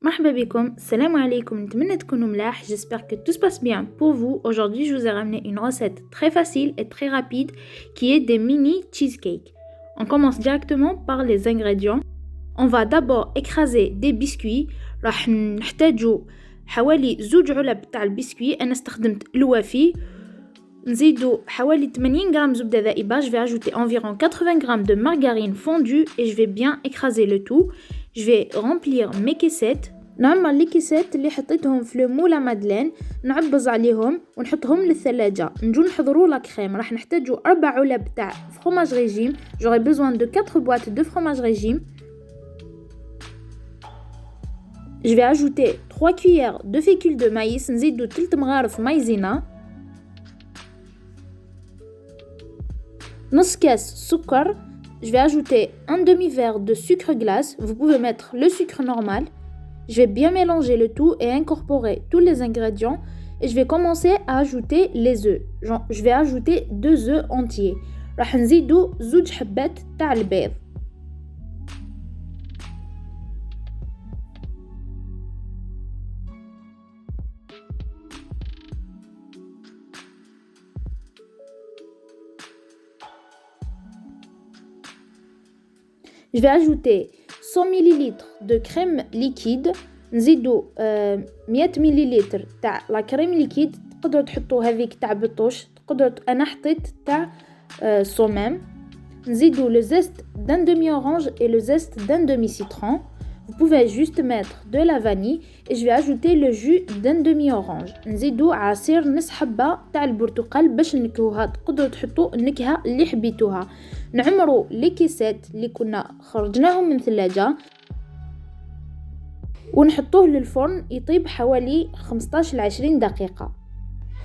مرحبا بكم, salam alaikum, نتمنى تكونوا ملاح, j'espère que tout se passe bien pour vous. Aujourd'hui, je vous ai ramené une recette très facile et très rapide qui est des mini cheesecakes. On commence directement par les ingrédients. On va d'abord écraser des biscuits. راح نحتاجوا حوالي 2 علب تاع البسكوي. أنا استخدمت الوافي. نزيدوا حوالي 80 غرام زبدة ذائبة. Je vais ajouter environ 80 grammes de margarine fondue et je vais bien écraser le tout. Je vais remplir mes caissettes. نعمر لي كيسات اللي حطيتهم في المولة مادلين, نعبز عليهم ونحطهم للثلاجة. نجو نحضروا لا كريم. راح نحتاجوا 4 علب تاع fromage régime. J'aurai besoin de 4 boîtes de fromage régime. Je vais ajouter 3 cuillères de fécule de maïs. نزيدوا 3 مغارف مايزينا. نص كاس سكر. Je vais ajouter un demi-verre de sucre glace. Vous pouvez mettre le sucre normal. Je vais bien mélanger le tout et incorporer tous les ingrédients. Et je vais commencer à ajouter les œufs. Je vais ajouter 2 œufs entiers. راح نزيدو 2 حبات تاع البيض. Je vais ajouter 100 ml de crème liquide. نزيدو 100 ملل تاع لا كريم ليكيد. تقدروا تحطوا هذيك تاع بطوش, تقدروا. انا حطيت تاع صومام. نزيدو le zeste d'un demi orange et le zeste d'un demi citron. Vous pouvez juste mettre de la vanille et je vais ajouter le jus d'un demi orange. نزيدو عصير نص حبة تاع البرتقال باش نكهوها. تقدروا تحطوا النكهة اللي حبيتوها. نعمروا لي كيسات اللي كنا خرجناهم من ثلاجة ونحطوه للفرن يطيب حوالي 15 ل 20 دقيقة.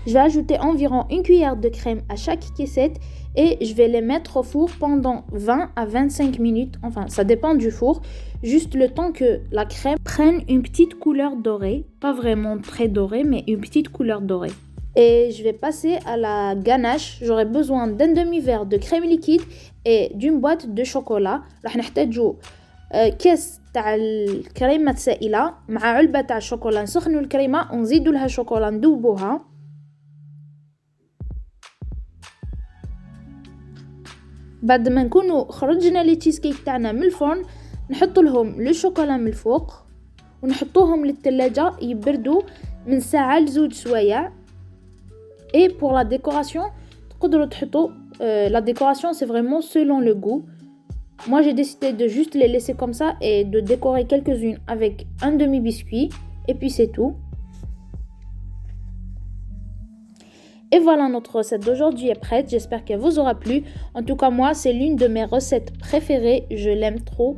Je vais ajouter environ une cuillère de crème à chaque caissette et je vais les mettre au four pendant 20 à 25 minutes. Enfin, ça dépend du four. Juste le temps que la crème prenne une petite couleur dorée. Pas vraiment très dorée, mais une petite couleur dorée. Et je vais passer à la ganache. J'aurai besoin d'un demi-verre de crème liquide et d'une boîte de chocolat. راح نحتاجو كاس تاع الكريمة سائلة مع علبة تاع الشوكولا. نسخنوا الكريمة ونزيدوا لها شوكولا ندوبوها. بعد ما نكونوا خرجنا لي تشيز كيك تاعنا من الفرن, نحط لهم لو شوكولا من الفوق ونحطوهم للثلاجة يبردوا من ساعة لزوج سوايع. Et pour la décoration, تقدروا تحطوا la décoration c'est vraiment selon le goût. Moi j'ai décidé de juste les laisser comme ça et de décorer quelques-unes avec un demi-biscuit et puis c'est tout. Et voilà, notre recette d'aujourd'hui est prête. J'espère qu'elle vous aura plu. En tout cas, moi, c'est l'une de mes recettes préférées. Je l'aime trop.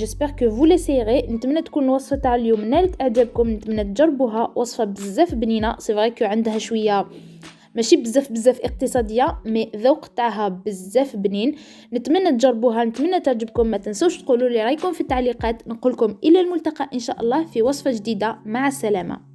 J'espère que vous l'essayerez. نتمنى تكون وصفة تاع اليوم نالت اعجابكم. نتمنى تجربوها. وصفة بزاف بنينة. C'est vrai que عندها شوية ماشي بزاف اقتصادية, مي ذوق تاعها بزاف بنين. نتمنى تجربوها. نتمنى تعجبكم. ما تنسوش تقولوا لي رايكم في التعليقات. نقولكم الى الملتقى ان شاء الله في وصفة جديدة. مع السلامة.